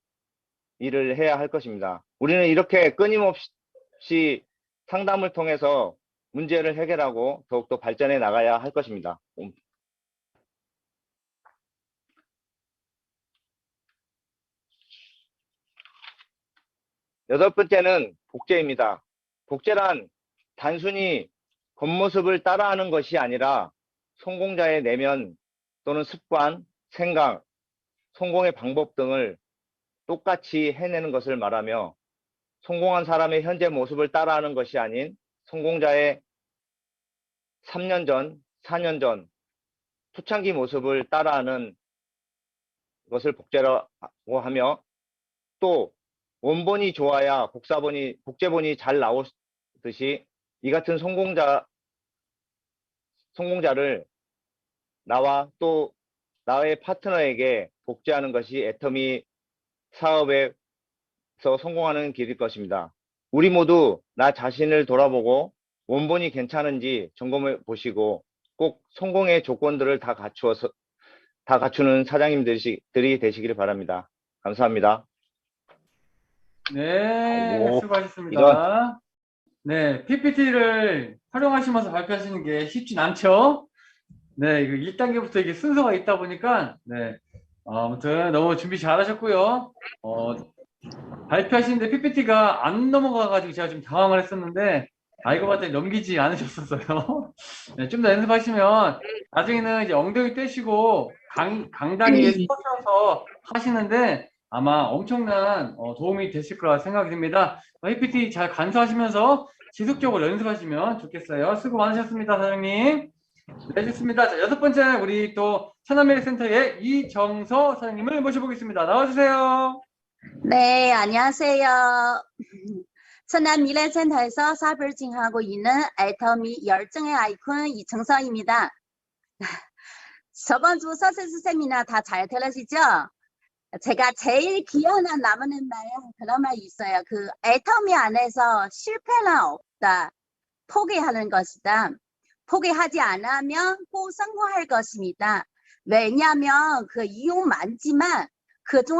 일을 해야 할 것입니다. 우리는 이렇게 끊임없이 상담을 통해서 문제를 해결하고 더욱더 발전해 나가야 할 것입니다. 여덟 번째는 복제입니다. 복제란 단순히 겉모습을 따라하는 것이 아니라 성공자의 내면 또는 습관, 생각, 성공의 방법 등을 똑같이 해내는 것을 말하며 성공한 사람의 현재 모습을 따라하는 것이 아닌 성공자의 3년 전, 4년 전 초창기 모습을 따라하는 것을 복제라고 하며 또 원본이 좋아야 복제본이 잘 나오듯이 이 같은 성공자를 나와 또 나의 파트너에게 복제하는 것이 애터미 사업에서 성공하는 길일 것입니다. 우리 모두 나 자신을 돌아보고 원본이 괜찮은지 점검해 보시고 꼭 성공의 조건들을 다 갖추는 사장님들이 되시기를 바랍니다. 감사합니다. 네, 수고하셨습니다. 네, PPT를 활용하시면서 발표하시는 게 쉽진 않죠? 네, 이거 1단계부터 이게 순서가 있다 보니까, 네, 아무튼 너무 준비 잘 하셨고요. 발표하시는데 PPT가 안 넘어가가지고 제가 좀 당황을 했었는데, 이거 봤더니 넘기지 않으셨었어요. 네, 좀 더 연습하시면, 나중에는 이제 엉덩이 떼시고, 강당 위에 서셔서 하시는데, 아마 엄청난 도움이 되실 거라 생각이 듭니다. PPT 잘 간수하시면서 지속적으로 연습하시면 좋겠어요. 수고 많으셨습니다, 사장님. 네, 좋습니다. 자, 여섯 번째 우리 또 천안미래센터의 이정서 사장님을 모셔보겠습니다. 나와주세요. 네, 안녕하세요. 천안미래센터에서 사업을 진행하고 있는 애터미 열정의 아이콘 이정서입니다. 저번 주 서세스 세미나 다 잘 들으시죠? 제가 제일 기억나 남는 말 그런 말이 있어요. 그 애터미 안에서 실패는 없다. 포기하는 것이다. 포기하지 않으면 꼭 성공할 것입니다. 왜냐하면 그 이유 많지만 그 중에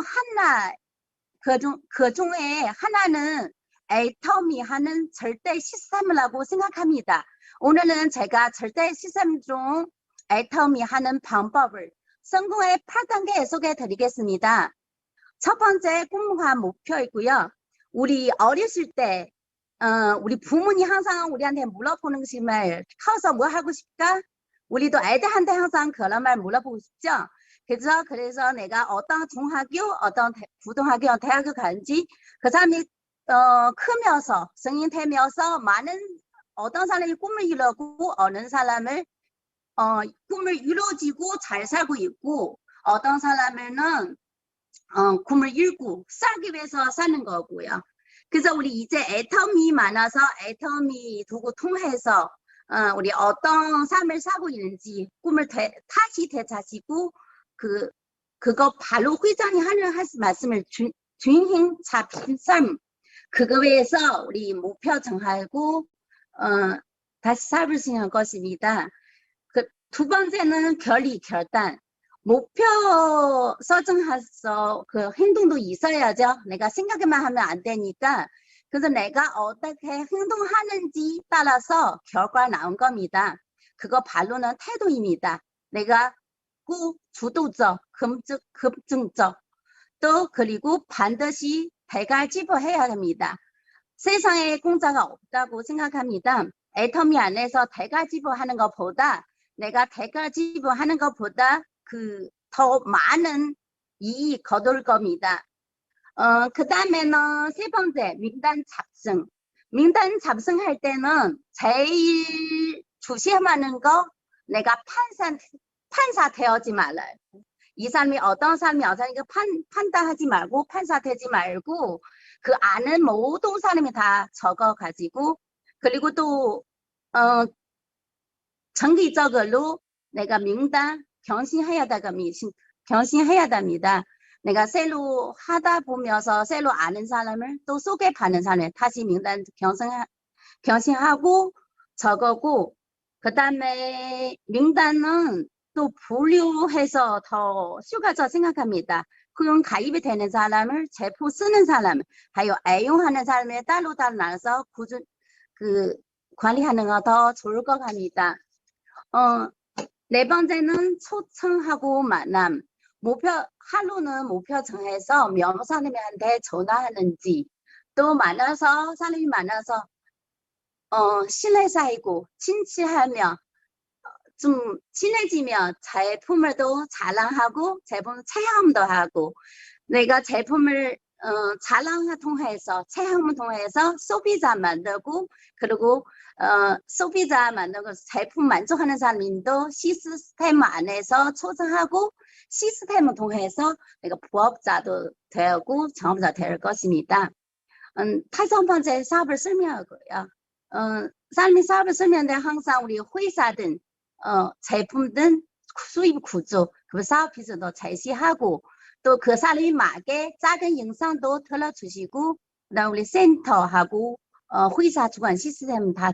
하나는 애터미 하는 절대 시스템이라고 생각합니다. 오늘은 제가 절대 시스템 중 애터미 하는 방법을 성공의 8단계 소개해 드리겠습니다. 첫 번째 꿈과 목표이고요. 우리 어렸을 때 우리 부모님 항상 우리한테 물어보는 말, 커서 뭐 하고 싶까? 우리도 애들한테 항상 그런 말 물어보고 싶죠. 그래서 내가 어떤 중학교, 어떤 고등학교, 대학교 가는지 그 사람이 크면서 성인 되면서 어떤 사람이 꿈을 이루고 어느 사람을 꿈을 이루어지고 잘 살고 있고 어떤 사람은 꿈을 이루고 살기 위해서 사는 거고요. 그래서 우리 이제 애터미 많아서 애터미 도구 통해서 우리 어떤 삶을 살고 있는지 꿈을 다시 되찾고 그거 바로 회장이 하는 말씀을 주인공 잡힌 삶 그거 위해서 우리 목표 정하고 다시 삶을 시행할 것입니다. 두 번째는 결단. 목표 설정해서 그 행동도 있어야죠. 내가 생각만 하면 안 되니까. 그래서 내가 어떻게 행동하는지 따라서 결과가 나온 겁니다. 그거 바로는 태도입니다. 내가 꼭 주도적, 급증적, 또 그리고 반드시 대가지불해야 합니다. 세상에 공짜가 없다고 생각합니다. 애터미 안에서 대가지불하는 것보다 내가 대가지불하는 것보다 더 많은 이익 거둘 겁니다. 그 다음에는 세 번째, 명단 잡승. 명단 잡승할 때는 제일 조심하는 거, 내가 판사 되지 말아요. 이 사람이 어떤 사람이 판단하지 말고, 판사 되지 말고, 그 아는 모든 사람이 다 적어가지고, 그리고 또, 정기적으로 내가 명단 경신해야 됩니다. 내가 새로 하다 보면서 새로 아는 사람을 또 소개받는 사람을 다시 명단 경신하고 적어고 그 다음에 명단은 또 분류해서 더 쉬워서 생각합니다. 그럼 가입이 되는 사람을 제품 쓰는 사람, 하여 애용하는 사람에 따로 나눠서 관리하는 거 더 좋을 것 같습니다. 네 번째는 초청하고 만남. 하루는 목표 정해서 몇 사람한테 전화하는지, 또 사람이 많아서, 신뢰 쌓이고, 친치하며, 좀 친해지며 제품을 또 자랑하고, 제품 체험도 하고, 내가 제품을 자랑을 통해서, 체험을 통해서 소비자 만들고, 그리고 소비자 만들고 제품 만족하는 사람도 시스템 안에서 초청하고 시스템을 통해서 내가 부업자도 되고 창업자 될 것입니다. 다섯 번째 사업을 설명하고요. 삶의 사업을 설명하는데 항상 우리 회사든 제품든 수입 구조, 그 사업 비즈도 제시하고 또 그 사람이 맞게 작은 영상도 들어주시고 그다음 우리 센터하고 회사 주관 시스템 다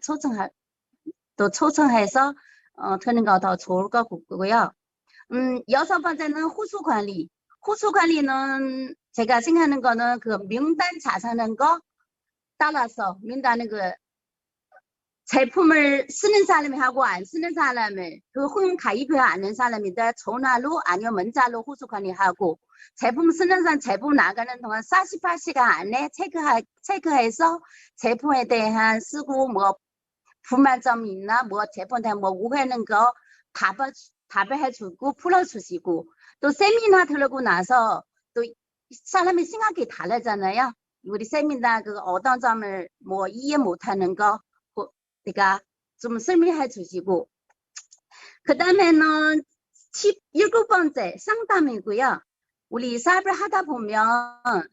초청해서 되는 거 더 좋을 것 같고요. 여섯 번째는 호수 관리. 호수 관리는 제가 생각하는 거는 그 명단 자산한 거 따라서 명단은 그 제품을 쓰는 사람이 하고 안 쓰는 사람을 가입해 않는 사람인데 전화로 아니면 문자로 호수 관리하고 제품 쓰는 사람 제품 나가는 동안 48시간 안에 체크해서 제품에 대한 쓰고 뭐 불만점이 있나 뭐 제품에 대한 뭐 오해하는 거 답을 해주고 풀어주시고 또 세미나 들고 나서 또 사람의 생각이 다르잖아요. 우리 세미나 그 어떤 점을 뭐 이해 못하는 거 내가 좀 설명해 주시고 그 다음에는 17번째 상담이고요. 우리 사업을 하다 보면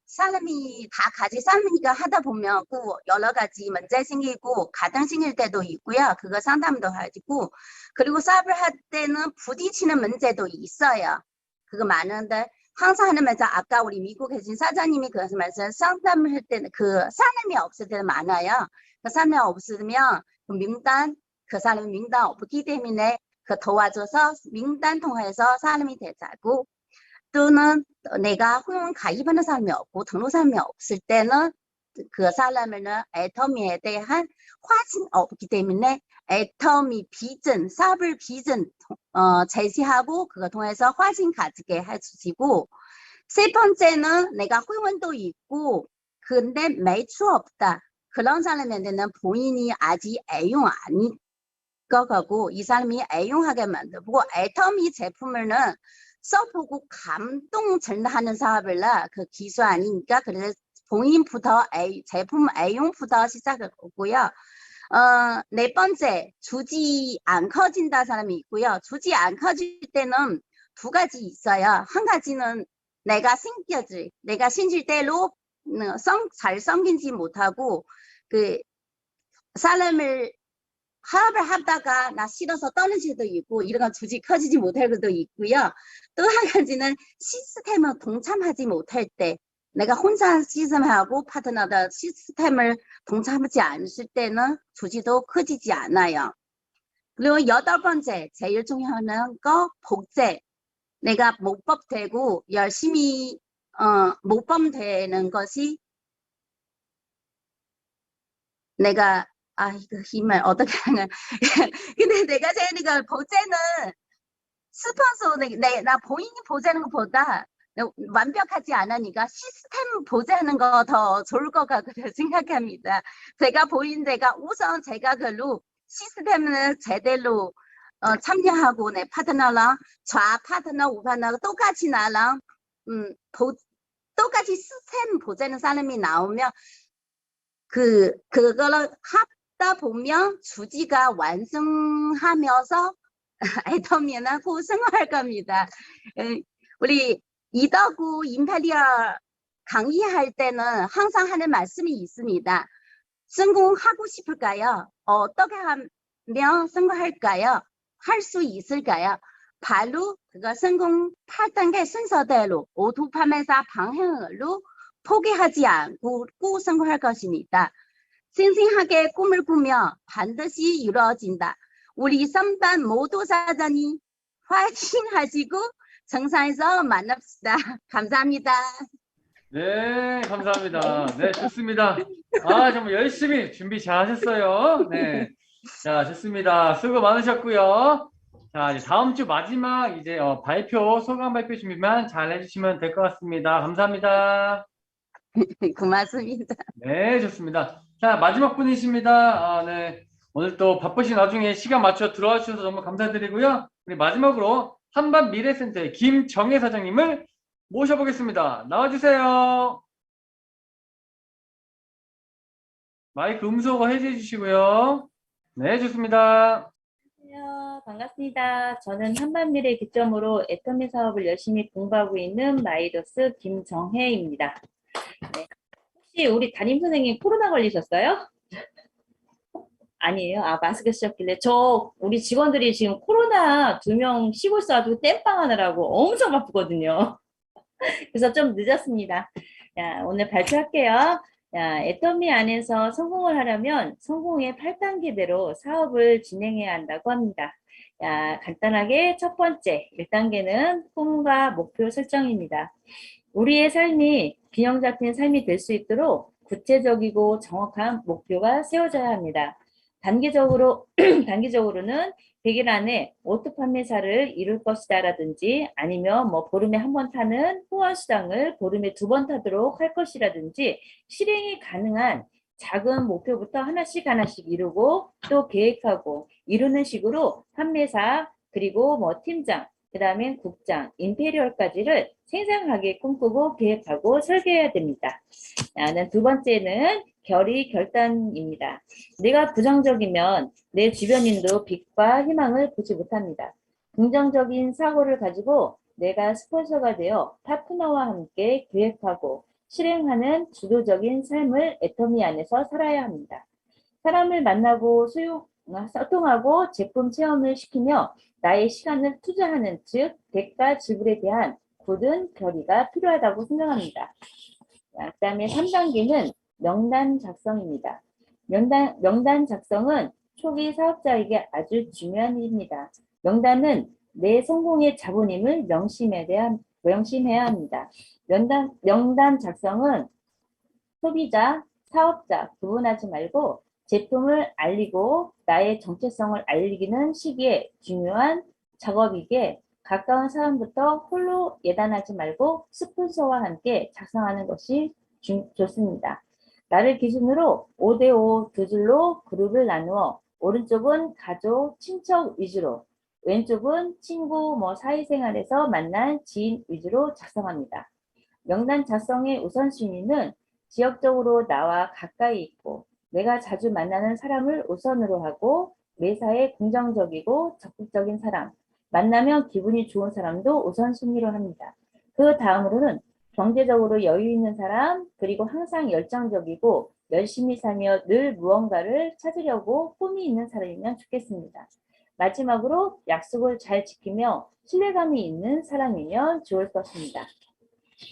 사람이 다 같이 삶으니까 하다 보면 꼭 여러 가지 문제 생기고 가정 생길 때도 있고요. 그거 상담도 하고 그리고 사업을 할 때는 부딪히는 문제도 있어요. 그거 많은데 항상 하는 말씀, 아까 우리 미국에 계신 사장님이 그 말씀, 상담을 할 때는 그 사람이 없을 때는 많아요. 그 사람이 없으면 그 명단, 그 사람이 명단 없기 때문에 그 도와줘서 명단 통해서 사람이 되자고, 또는 내가 후원 가입하는 사람이 없고 등록 사람이 없을 때는 그 사람은 애터미에 대한 확신 없기 때문에 애터미 비전, 사업을 비전 제시하고 그거 통해서 확신 가지게 해주시고, 세 번째는 내가 후원도 있고 근데 매출 없다. 그런 사람한테는 본인이 아직 애용 아닌 거 같고 이 사람이 애용하게 만들고 애터미 제품을는 써보고 감동 전하는 사업을라 그 기술 아니니까 그래서 본인부터 제품 애용부터 시작했고요. 네 번째, 주지 안 커진다 사람이 있고요. 주지 안 커질 때는 두 가지 있어요. 한 가지는 내가 생길 대로 잘 섬기지 못하고 그 사람을 화합을 하다가 나 싫어서 떠는 수도 있고 이런 건 주지 커지지 못할 것도 있고요. 또 한 가지는 시스템을 동참하지 못할 때 내가 혼자 시스템하고 파트너가 시스템을 동참하지 않을 때는 주지도 커지지 않아요. 그리고 여덟 번째, 제일 중요한 거 복제. 내가 모법되고 열심히 모범되는 것이 내가 이거 힘을 어떻게 하냐. 근데 내가 생각하니까 보제는 스폰서 나 본인이 보제하는 것보다 완벽하지 않으니까 시스템 보제하는 거 더 좋을 것 같다고 생각합니다. 제가 보인 데가 우선 제가 그로 시스템을 제대로 참여하고 내 파트너랑 좌 파트너 우 파트너 똑같이 나랑 똑같이 시스템 보제하는 사람이 나오면 그거를 합다 보면 주지가 완성하면서 애터미하고 생활할 겁니다. 우리 이덕우 임페리얼 강의할 때는 항상 하는 말씀이 있습니다. 성공하고 싶을까요? 어떻게 하면 성공할까요? 할 수 있을까요? 바로 그거 성공 8단계 순서대로 오토파메사 방향으로 포기하지 않고 꼭 성공할 것입니다. 생생하게 꿈을 꾸며 반드시 이루어진다. 우리 3반 모두 사장님 화이팅 하시고 정상에서 만납시다. 감사합니다. 네, 감사합니다. 네, 좋습니다. 정말 열심히 준비 잘 하셨어요. 네. 자, 좋습니다. 수고 많으셨고요. 자, 이제 다음 주 마지막 이제 소감 발표 준비만 잘 해주시면 될 것 같습니다. 감사합니다. 고맙습니다. 네, 좋습니다. 자, 마지막 분이십니다. 네. 오늘 또 바쁘신 와중에 시간 맞춰 들어와 주셔서 너무 감사드리고요. 우리 마지막으로 한반미래센터의 김정혜 사장님을 모셔보겠습니다. 나와주세요. 마이크 음소거 해제해 주시고요. 네, 좋습니다. 안녕하세요. 반갑습니다. 저는 한반미래 기점으로 애터미 사업을 열심히 공부하고 있는 마이더스 김정혜입니다. 네. 혹시 우리 담임 선생님 코로나 걸리셨어요? 아니에요? 마스크 쓰셨길래. 우리 직원들이 지금 코로나 2명 쉬고 있어가지고 땜빵 하느라고 엄청 바쁘거든요. 그래서 좀 늦었습니다. 오늘 발표할게요. 애터미 안에서 성공을 하려면 성공의 8단계대로 사업을 진행해야 한다고 합니다. 간단하게 첫 번째, 1단계는 꿈과 목표 설정입니다. 우리의 삶이 균형 잡힌 삶이 될 수 있도록 구체적이고 정확한 목표가 세워져야 합니다. 단기적으로는 100일 안에 오토 판매사를 이룰 것이다 라든지 아니면 보름에 한 번 타는 후원수당을 보름에 2번 타도록 할 것이라든지 실행이 가능한 작은 목표부터 하나씩 이루고 또 계획하고 이루는 식으로 판매사 그리고 팀장 그 다음에 국장, 임페리얼까지를 생생하게 꿈꾸고 계획하고 설계해야 됩니다. 두 번째는 결단입니다. 내가 부정적이면 내 주변인도 빛과 희망을 보지 못합니다. 긍정적인 사고를 가지고 내가 스폰서가 되어 파트너와 함께 계획하고 실행하는 주도적인 삶을 애터미 안에서 살아야 합니다. 사람을 만나고 소통하고 제품 체험을 시키며 나의 시간을 투자하는 즉 대가 지불에 대한 굳은 결의가 필요하다고 생각합니다. 그 다음에 3단계는 명단 작성입니다. 명단 작성은 초기 사업자에게 아주 중요한 일입니다. 명단은 내 성공의 자본임을 명심해야 합니다. 명단 작성은 소비자, 사업자 구분하지 말고 제품을 알리고 나의 정체성을 알리기는 시기에 중요한 작업이기에 가까운 사람부터 홀로 예단하지 말고 스폰서와 함께 작성하는 것이 좋습니다. 나를 기준으로 5대5 두 줄로 그룹을 나누어 오른쪽은 가족, 친척 위주로 왼쪽은 친구, 사회생활에서 만난 지인 위주로 작성합니다. 명단 작성의 우선순위는 지역적으로 나와 가까이 있고 내가 자주 만나는 사람을 우선으로 하고 매사에 긍정적이고 적극적인 사람, 만나면 기분이 좋은 사람도 우선순위로 합니다. 그 다음으로는 경제적으로 여유 있는 사람, 그리고 항상 열정적이고 열심히 살며 늘 무언가를 찾으려고 꿈이 있는 사람이면 좋겠습니다. 마지막으로 약속을 잘 지키며 신뢰감이 있는 사람이면 좋을 것입니다.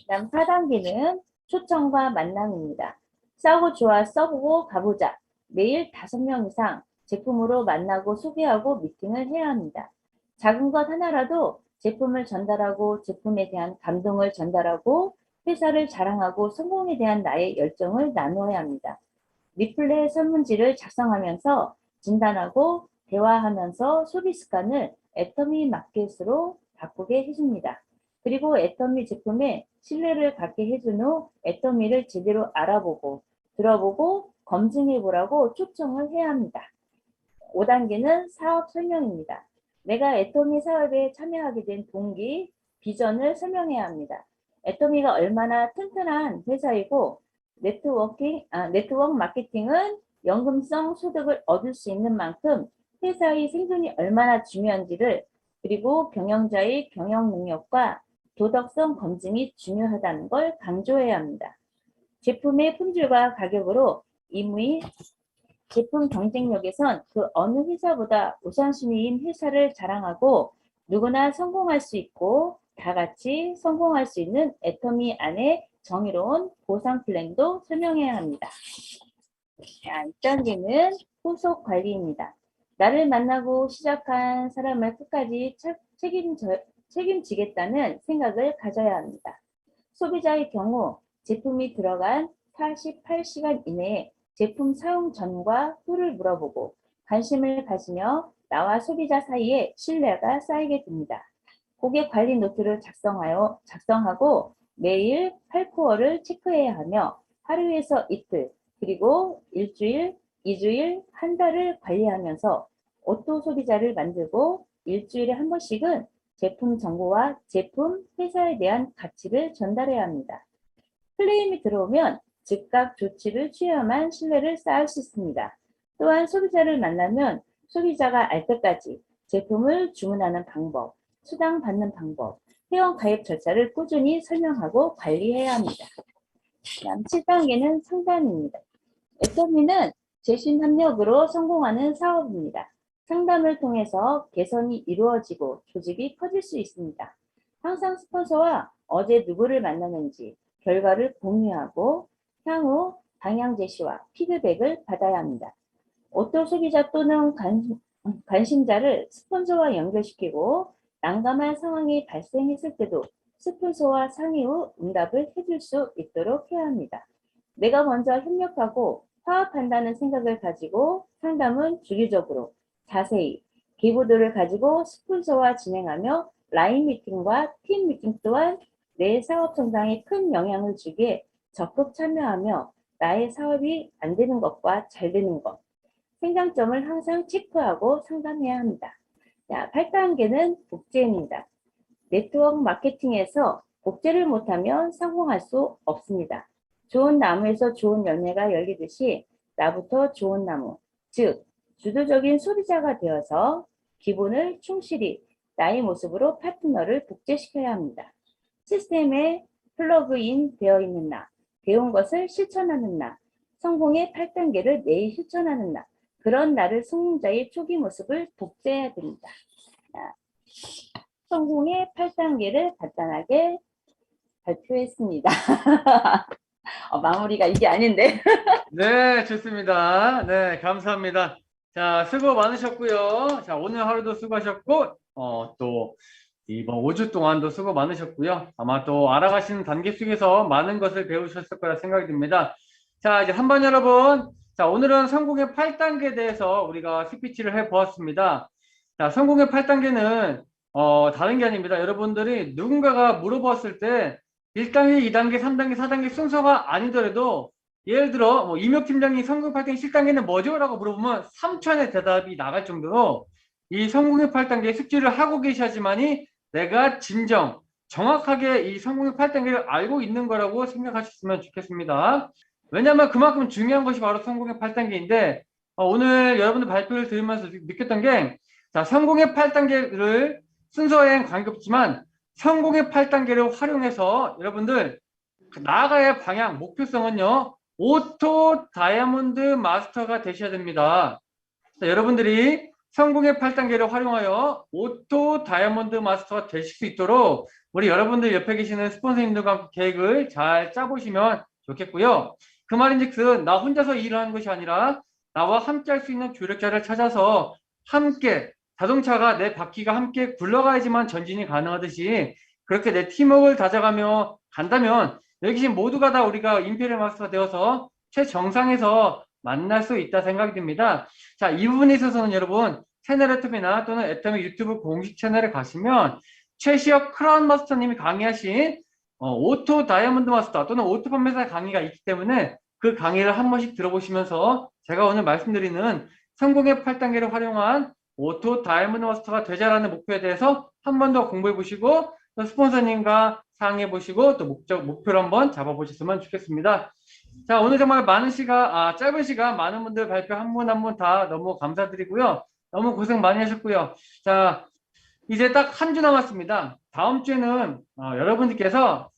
다음 4단계는 초청과 만남입니다. 싸우고 좋아 써보고 가보자. 매일 5명 이상 제품으로 만나고 소개하고 미팅을 해야 합니다. 작은 것 하나라도 제품을 전달하고 제품에 대한 감동을 전달하고 회사를 자랑하고 성공에 대한 나의 열정을 나누어야 합니다. 리플레 설문지를 작성하면서 진단하고 대화하면서 소비 습관을 애터미 마켓으로 바꾸게 해줍니다. 그리고 애터미 제품에 신뢰를 갖게 해준 후 애터미를 제대로 알아보고 들어보고 검증해보라고 초청을 해야 합니다. 5단계는 사업 설명입니다. 내가 애터미 사업에 참여하게 된 동기, 비전을 설명해야 합니다. 애터미가 얼마나 튼튼한 회사이고 네트워크 마케팅은 연금성 소득을 얻을 수 있는 만큼 회사의 생존이 얼마나 중요한지를 그리고 경영자의 경영 능력과 도덕성 검증이 중요하다는 걸 강조해야 합니다. 제품의 품질과 가격으로 임의 제품 경쟁력에선 그 어느 회사보다 우선순위인 회사를 자랑하고 누구나 성공할 수 있고 다 같이 성공할 수 있는 애터미 안에 정의로운 보상 플랜도 설명해야 합니다. 자, 2단계는 후속 관리입니다. 나를 만나고 시작한 사람을 끝까지 책임지겠다는 생각을 가져야 합니다. 소비자의 경우 제품이 들어간 48시간 이내에 제품 사용 전과 후를 물어보고 관심을 가지며 나와 소비자 사이에 신뢰가 쌓이게 됩니다. 고객 관리 노트를 작성하고 매일 8코어를 체크해야 하며 하루에서 이틀, 그리고 일주일, 2주일, 한 달을 관리하면서 오토 소비자를 만들고 일주일에 한 번씩은 제품 정보와 제품, 회사에 대한 가치를 전달해야 합니다. 클레임이 들어오면 즉각 조치를 취해야만 신뢰를 쌓을 수 있습니다. 또한 소비자를 만나면 소비자가 알 때까지 제품을 주문하는 방법, 수당 받는 방법, 회원 가입 절차를 꾸준히 설명하고 관리해야 합니다. 다음 7단계는 상담입니다. 애터미는 재심 협력으로 성공하는 사업입니다. 상담을 통해서 개선이 이루어지고 조직이 커질 수 있습니다. 항상 스폰서와 어제 누구를 만나는지 결과를 공유하고 향후 방향 제시와 피드백을 받아야 합니다. 오토 소비자 또는 관심자를 스폰서와 연결시키고 난감한 상황이 발생했을 때도 스폰서와 상의 후 응답을 해줄 수 있도록 해야 합니다. 내가 먼저 협력하고 화합한다는 생각을 가지고 상담은 주기적으로 자세히 기부도를 가지고 스폰서와 진행하며 라인 미팅과 팀 미팅 또한 내 사업 성장에 큰 영향을 주기에 적극 참여하며 나의 사업이 안 되는 것과 잘 되는 것, 생장점을 항상 체크하고 상담해야 합니다. 자, 8단계는 복제입니다. 네트워크 마케팅에서 복제를 못하면 성공할 수 없습니다. 좋은 나무에서 좋은 열매가 열리듯이 나부터 좋은 나무, 즉 주도적인 소비자가 되어서 기본을 충실히 나의 모습으로 파트너를 복제시켜야 합니다. 시스템에 플러그인 되어 있는 나, 배운 것을 실천하는 나, 성공의 8단계를 매일 실천하는 나, 그런 나를 성공자의 초기 모습을 복제해야 됩니다. 성공의 8단계를 간단하게 발표했습니다. 마무리가 이게 아닌데. 네, 좋습니다. 네, 감사합니다. 자, 수고 많으셨고요. 자, 오늘 하루도 수고하셨고, 또 이번 5주 동안도 수고 많으셨고요. 아마 또 알아가시는 단계 속에서 많은 것을 배우셨을 거라 생각이 듭니다. 자, 이제 3번 여러분. 자, 오늘은 성공의 8단계에 대해서 우리가 스피치를 해 보았습니다. 자, 성공의 8단계는 다른 게 아닙니다. 여러분들이 누군가가 물어봤을 때 1단계, 2단계, 3단계, 4단계 순서가 아니더라도 예를 들어 뭐 이명 팀장님 성공의 8단계, 7단계는 뭐죠? 라고 물어보면 3초 안에 대답이 나갈 정도로 이 성공의 8단계 숙지를 하고 계셔야지만이 내가 진정 정확하게 이 성공의 8단계를 알고 있는 거라고 생각하셨으면 좋겠습니다. 왜냐하면 그만큼 중요한 것이 바로 성공의 8단계인데 오늘 여러분들 발표를 들으면서 느꼈던 게 자, 성공의 8단계를 순서에는 관계없지만 성공의 8단계를 활용해서 여러분들 나아가야 할 방향, 목표성은요. 오토 다이아몬드 마스터가 되셔야 됩니다. 자, 여러분들이 성공의 8단계를 활용하여 오토 다이아몬드 마스터가 되실 수 있도록 우리 여러분들 옆에 계시는 스폰서님들과 함께 계획을 잘 짜보시면 좋겠고요. 그 말인즉슨 나 혼자서 일을 하는 것이 아니라 나와 함께 할 수 있는 조력자를 찾아서 함께 자동차가 내 바퀴가 함께 굴러가야지만 전진이 가능하듯이 그렇게 내 팀워크를 다져가며 간다면 여기 계신 모두가 다 우리가 임페리얼 마스터가 되어서 최정상에서 만날 수 있다 생각이 듭니다. 자, 이 부분에 있어서는 여러분 채널 애터미나 또는 애터미 유튜브 공식 채널에 가시면 최시혁 크라운 마스터님이 강의하신 오토 다이아몬드 마스터 또는 오토 판매사 강의가 있기 때문에 그 강의를 한 번씩 들어보시면서 제가 오늘 말씀드리는 성공의 8단계를 활용한 오토 다이아몬드 마스터가 되자라는 목표에 대해서 한 번 더 공부해 보시고 또 스폰서님과 상의해 보시고 또 목표를 한번 잡아 보셨으면 좋겠습니다. 자, 오늘 정말 짧은 시간 많은 분들 발표 한 분 한 분 다 너무 감사드리고요. 너무 고생 많이 하셨고요. 자, 이제 딱 한 주 남았습니다. 다음 주에는 여러분들께서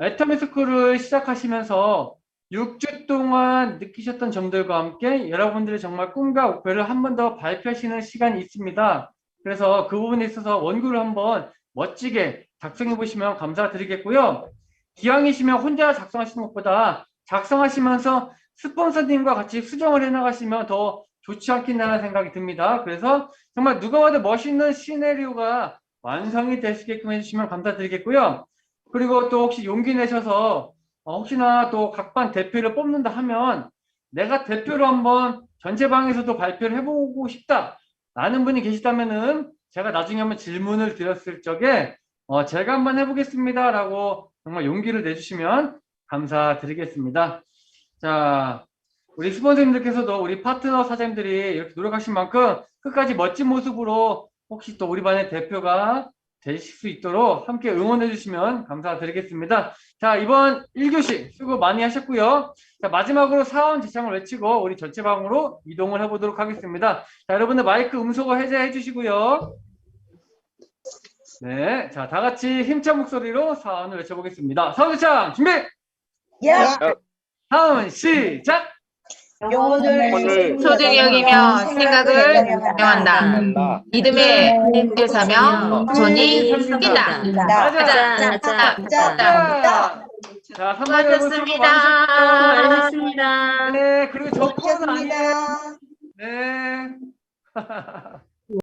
애터미 스쿨을 시작하시면서 6주 동안 느끼셨던 점들과 함께 여러분들의 정말 꿈과 목표를 한 번 더 발표하시는 시간이 있습니다. 그래서 그 부분에 있어서 원고를 한번 멋지게 작성해 보시면 감사드리겠고요. 기왕이시면 혼자 작성하시는 것보다 작성하시면서 스폰서님과 같이 수정을 해나가시면 더 좋지 않겠나 생각이 듭니다. 그래서 정말 누가 봐도 멋있는 시나리오가 완성이 되시게끔 해주시면 감사드리겠고요. 그리고 또 혹시 용기 내셔서 혹시나 또 각반 대표를 뽑는다 하면 내가 대표로 한번 전체방에서도 발표를 해보고 싶다 라는 분이 계시다면은 제가 나중에 한번 질문을 드렸을 적에 제가 한번 해보겠습니다 라고 정말 용기를 내주시면 감사드리겠습니다. 자, 우리 스폰서님들께서도 우리 파트너 사장님들이 이렇게 노력하신 만큼 끝까지 멋진 모습으로 혹시 또 우리 반의 대표가 되실 수 있도록 함께 응원해 주시면 감사드리겠습니다. 자, 이번 1교시 수고 많이 하셨고요. 자, 마지막으로 사원 지창을 외치고 우리 전체 방으로 이동을 해보도록 하겠습니다. 자, 여러분들 마이크 음소거 해제해 주시고요. 네, 자, 다 같이 힘찬 목소리로 사원을 외쳐보겠습니다. 사원 지창 준비! 사원 시작! 영혼을 소중히 여기며 생각을 명한다. 믿음의 대사며 손이 생긴다. 자, 3번 여러분 수고 많으셨습니다. 네, 그리고 저 코너 아니에요. 네.